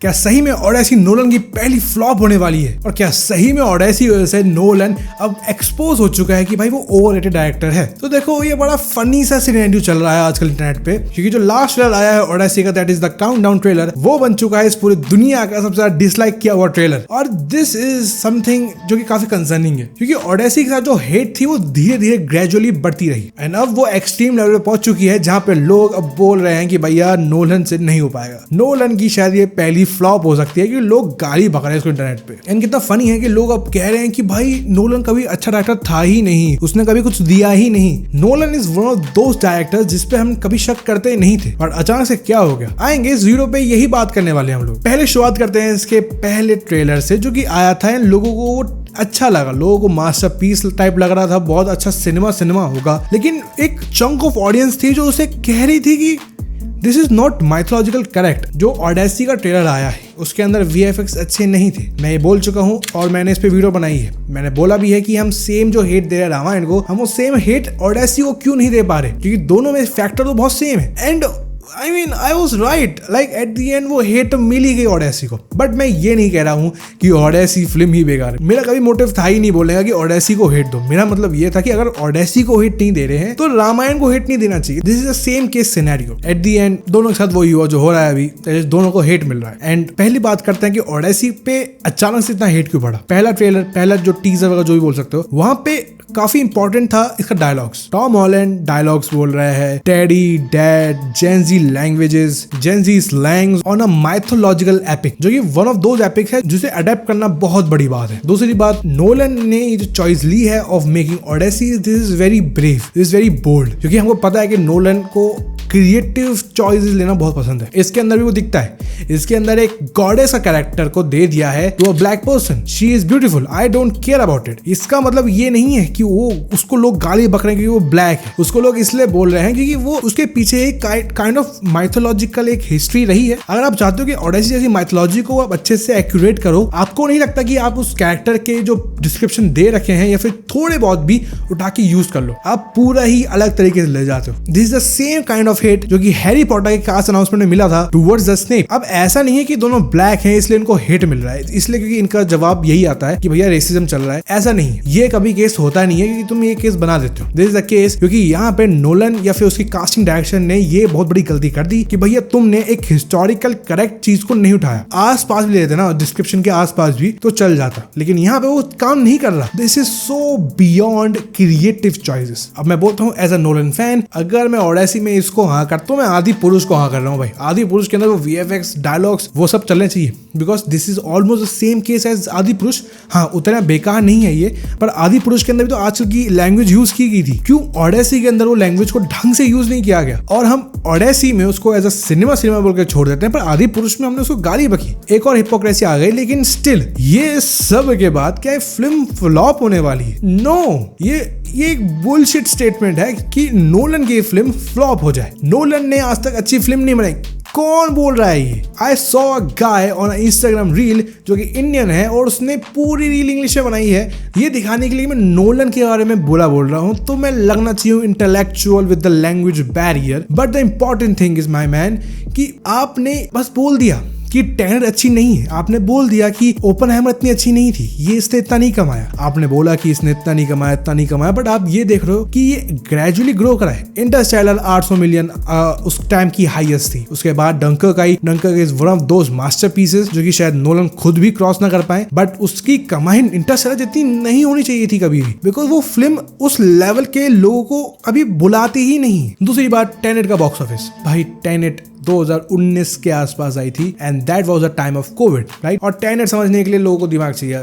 क्या सही में ओडेसी नोलन की पहली फ्लॉप होने वाली है? और क्या सही में ओडेसी की वजह से नोलन अब एक्सपोज हो चुका है कि भाई वो ओवररेटेड डायरेक्टर है? तो देखो ये बड़ा फनी सा सिनेरियो चल रहा है आजकल इंटरनेट पे, क्योंकि जो लास्ट ट्रेलर आया है ओडेसी का, that is the countdown trailer, वो बन चुका है इस पूरी दुनिया का सबसे ज्यादा डिसलाइक किया हुआ ट्रेलर। और दिस इज समथिंग जो कि काफी कंसर्निंग है, क्योंकि ओडेसी के साथ जो हेट थी वो धीरे धीरे ग्रेजुअली बढ़ती रही एंड अब वो एक्सट्रीम लेवल पे पहुंच चुकी है जहां पे लोग अब बोल रहे हैं कि भैया नोलन से नहीं हो पाएगा। नोलन की शायद ये पहली फ्लॉप हो सकती है कि लोग गाली बक रहे हैं इसको इंटरनेट पे। एंड कितना फनी है कि लोग अब कह रहे हैं कि भाई नोलन कभी अच्छा डायरेक्टर था ही नहीं, उसने कभी कुछ दिया ही नहीं। Nolan is one of those directors जिसपे हम कभी शक करते नहीं थे, और अचानक से क्या हो गया। आएंगे इस वीडियो पे यही बात करने वाले हैं हम लोग। पहले शुरुआत करते हैं इसके पहले ट्रेलर से जो कि आया था, लोगों को वो अच्छा लगा, लोगों को मास्टरपीस टाइप लग रहा था, बहुत अच्छा सिनेमा होगा। लेकिन एक चंक ऑफ ऑडियंस थी जो उसे कह रही थी कि this is not mythological correct. जो ओडेसी का ट्रेलर आया है उसके अंदर VFX अच्छे नहीं थे, मैं ये बोल चुका हूँ और मैंने इस पे वीडियो बनाई है। मैंने बोला भी है कि हम सेम जो हेट दे रहे हैं रामायण को, हम वो सेम हेट ओडेसी को क्यों नहीं दे पा रहे, क्योंकि दोनों में फैक्टर तो बहुत सेम है। And I mean, I was right. Like at the end वो हेट मिल ही गई ओडेसी को। बट मैं ये नहीं कह रहा हूँ कि ओडेसी फिल्म ही बेकार है। मेरा कभी मोटिव था ही नहीं बोलने का कि ओडेसी को हेट दो। मेरा मतलब ये था कि अगर ओडेसी को हेट नहीं दे रहे हैं तो रामायण को हेट नहीं देना चाहिए। This is the same case scenario. At the end दोनों के साथ वही हुआ जो हो रहा है अभी, दोनों को हेट मिल रहा है। एंड पहली बात करते हैं कि ओडेसी पे अचानक से इतना हेट क्यों बढ़ा। पहला ट्रेलर, पहला जो टीजर वगैरह जो भी बोल सकते हो, वहां पे काफी इंपॉर्टेंट था इसका डायलॉग्स। टॉम हॉलैंड डायलॉग्स बोल रहे हैं, teddy, dad, Gen Z languages, Gen Z slangs on a mythological epic, जो कि वन ऑफ दोज एपिक है जिसे अडेप्ट करना बहुत बड़ी बात है। दूसरी बात, नोलन ने ये जो चॉइस ली है of making Odyssey, this is very brave, this is very bold, क्योंकि हमको पता है कि नोलन को क्रिएटिव चॉइसेस लेना बहुत पसंद है। इसके अंदर भी वो दिखता है। इसके अंदर एक गॉडेस का कैरेक्टर को दे दिया है to a black person, she is beautiful, I don't care about it. इसका मतलब ये नहीं है कि वो उसको लोग गाली बक रहे हैं क्योंकि वो ब्लैक है। उसको लोग इसलिए बोल रहे हैं क्योंकि वो उसके पीछे एक काइंड ऑफ माइथोलॉजिकल एक हिस्ट्री रही है। अगर आप चाहते हो कि ओडेसी जैसी माइथोलॉजी को आप अच्छे से एक्यूरेट करो, आपको नहीं लगता कि आप उस कैरेक्टर के जो डिस्क्रिप्शन दे रखे हैं या फिर थोड़े बहुत भी उठा के यूज कर लो, आप पूरा ही अलग तरीके से ले जाते हो। This is the same kind of hate जो कि हैरी पॉटर के कास्ट अनाउंसमेंट में मिला था टुवर्ड्स द स्नेप। अब ऐसा नहीं है कि दोनों ब्लैक हैं इसलिए इनको हेट मिल रहा है, इसलिए क्योंकि इनका जवाब यही आता है कि भैया रेसिज्म चल रहा है। ऐसा नहीं है, ये कभी केस होता नहीं है क्योंकि तुम ये केस बना देते हो। दिस इज द केस क्योंकि यहाँ पे नोलन या फिर उसकी कास्टिंग डायरेक्शन ने ये बहुत बड़ी गलती कर दी कि भैया तुमने एक हिस्टोरिकल करेक्ट चीज को नहीं उठाया। आस पास भी लेते ना, डिस्क्रिप्शन के आस पास भी तो चल जाता, लेकिन यहाँ पे वो काम नहीं कर रहा। This is so beyond creative choices. अब मैं बोलता हूँ एज अ नोलन फैन, अगर मैं ओडेसी में इसको हाँ करता हूँ, मैं आदि पुरुष को हाँ कर रहा हूँ भाई। आदि पुरुष के अंदर वो VFX डायलॉग्स वो सब चलने चाहिए, because this is almost the same case as Adipurush. हाँ उतना बेकार नहीं है ये, पर आदि पुरुष के अंदर भी तो आजकल की लैंग्वेज यूज की गई थी, क्यों ओडेसी के अंदर वो लैंग्वेज को ढंग से यूज नहीं किया गया। और हम ओडेसी में उसको एज अ सिनेमा बोल के छोड़ देते हैं, पर आदि पुरुष में हमने उसको गाली बकी। एक और हिपोक्रेसी आ गई। लेकिन स्टिल ये सब के बाद क्या फिल्म फ्लॉप होने वाली है? नो, ये एक बुलशिट स्टेटमेंट है कि नोलन की फिल्म फ्लॉप हो जाए। नोलन ने आज तक अच्छी फिल्म नहीं बनाई। कौन बोल रहा है ये? I saw a guy on Instagram reel जो कि इंडियन है और उसने पूरी रील इंग्लिश में बनाई है, ये दिखाने के लिए मैं नोलन के बारे में बोल रहा हूँ, तो मैं लगना चाहिए intellectual with the language barrier. But the important thing is my man कि आपने बस बोल दिया कि टेनेट अच्छी नहीं है, आपने बोल दिया कि ओपनहाइमर इतनी अच्छी नहीं थी, ये इसने इतना नहीं कमाया, आपने बोला कि इसने इतना नहीं कमाया, बट आप ये देख रहे हो कि ये ग्रेजुअली ग्रो करा है। इंटरस्टेलर 800 मिलियन उस टाइम की हाईएस्ट थी। उसके बाद Dunkirk I. Dunkirk is one of those masterpieces जो कि शायद नोलन खुद भी क्रॉस ना कर पाए, बट उसकी कमाई इंटरस्टेलर जितनी नहीं होनी चाहिए थी कभी भी, बिकॉज वो फिल्म उस लेवल के लोगों को अभी बुलाती ही नहीं। दूसरी बात, टेनेट का बॉक्स ऑफिस, भाई टेनेट 2019 के आसपास आई थी and that was the time of Covid, right. और टेनेट समझने के लिए लोगों को दिमाग चाहिए।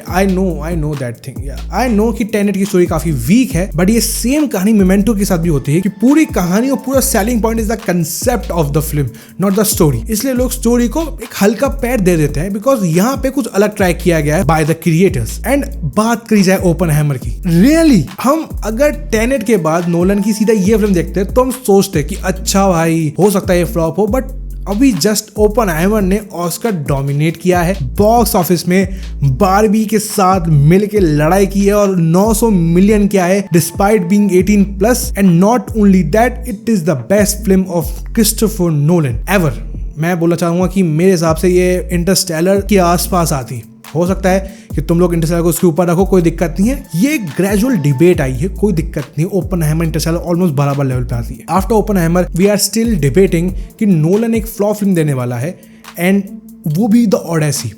I know that thing, I know कि टेनेट की स्टोरी काफी वीक है, बट ये सेम कहानी मोमेंटो के साथ भी होती है कि पूरी कहानी और पूरा selling point is the concept of the film, not the story. इसलिए लोग स्टोरी को एक हल्का पैर दे देते हैं बिकॉज यहाँ पे कुछ अलग ट्राई किया गया है बाय द क्रिएटर्स। एंड बात करी जाए ओपनहाइमर की, रियली हम अगर टेनेट के बाद नोलन की सीधा ये फिल्म देखते तो हम सोचते कि अच्छा भाई हो सकता है ये फ्लॉप हो, बट अभी जस्ट ओपनहाइमर ने ऑस्कर डोमिनेट किया है। बॉक्स ऑफिस में बारबी के साथ मिलकर लड़ाई की है और 900 मिलियन किया है despite being 18+। And not only that, it is the best film of Christopher Nolan ever. मैं बोलना चाहूंगा कि मेरे हिसाब से ये इंटरस्टेलर के आसपास आती। हो सकता है कि तुम लोग इंटरस्टेलर को उसके ऊपर रखो, कोई दिक्कत नहीं है। ये ग्रेजुअल डिबेट आई है, कोई दिक्कत नहीं। ओपनहाइमर इंटरस्टेलर ऑलमोस्ट बराबर लेवल पे आती है। After Oppenheimer we are still debating कि नोलन एक फ्लॉप फिल्म देने वाला है, एंड वो भी द ओडेसी।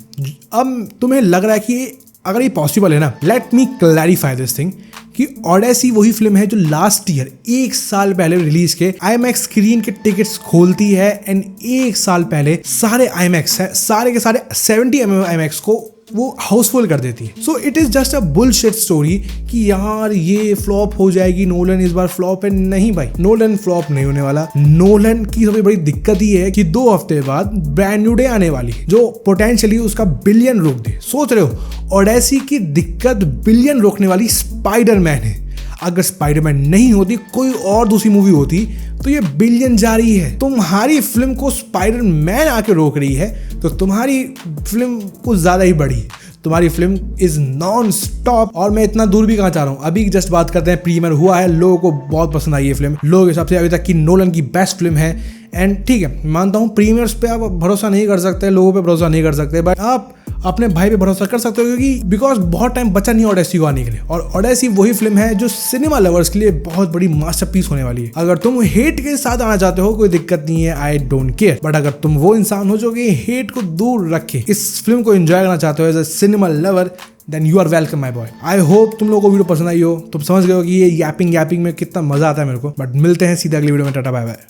अब तुम्हें लग रहा है कि अगर ये पॉसिबल है ना, let me clarify this thing कि ओडेसी वही फिल्म है जो लास्ट ईयर 1 साल पहले रिलीज के आईमैक्स स्क्रीन के टिकट्स खोलती है, एंड 1 साल पहले सारे आईमैक्स है, सारे के सारे 70mm आईमैक्स को वो हाउसफुल कर देती है। So it is just a bullshit story कि यार ये फ्लॉप हो जाएगी, नोलन इस बार फ्लॉप है। नहीं भाई, नोलन फ्लॉप नहीं होने वाला। नोलन की सबसे बड़ी दिक्कत ये है कि 2 हफ्ते बाद ब्रांड न्यू डे आने वाली है जो पोटेंशियली उसका बिलियन रोक दे। सोच रहे हो, ओडेसी की दिक्कत बिलियन रोकने वाली स्पाइडरमैन है। अगर स्पाइडरमैन नहीं होती, कोई और दूसरी मूवी होती, तो ये बिलियन जारी है। तुम्हारी फिल्म को स्पाइडरमैन आके रोक रही है, तो तुम्हारी फिल्म कुछ ज्यादा ही बड़ी। तुम्हारी फिल्म इज नॉन स्टॉप। और मैं इतना दूर भी कहाँ चाह रहा हूँ, अभी जस्ट बात करते हैं। प्रीमियर हुआ है, लोगों को बहुत पसंद आई ये फिल्म। लोगों के हिसाब से अभी तक की नोलन की बेस्ट फिल्म है। एंड ठीक है, मानता हूँ प्रीमियर्स पे आप भरोसा नहीं कर सकते, लोगों पे भरोसा नहीं कर सकते, बट आप अपने भाई पे भरोसा कर सकते हो, क्योंकि बिकॉज बहुत टाइम बचा नहीं ओडेसी को आने के लिए। और ओडेसी वही फिल्म है जो सिनेमा लवर्स के लिए बहुत बड़ी मास्टरपीस होने वाली है। अगर तुम हेट के साथ आना चाहते हो, कोई दिक्कत नहीं है, आई डोंट केयर। बट अगर तुम वो इंसान हो जो कि हेट को दूर रखे इस फिल्म को एंजॉय करना चाहते हो as a cinema lover, then you are welcome my boy. I hope तुम लोगों को वीडियो पसंद आई हो। तुम समझ गए हो कि ये यैपिंग में कितना मजा आता है मेरे को। बट मिलते हैं सीधा अगली वीडियो में। Tata bye bye.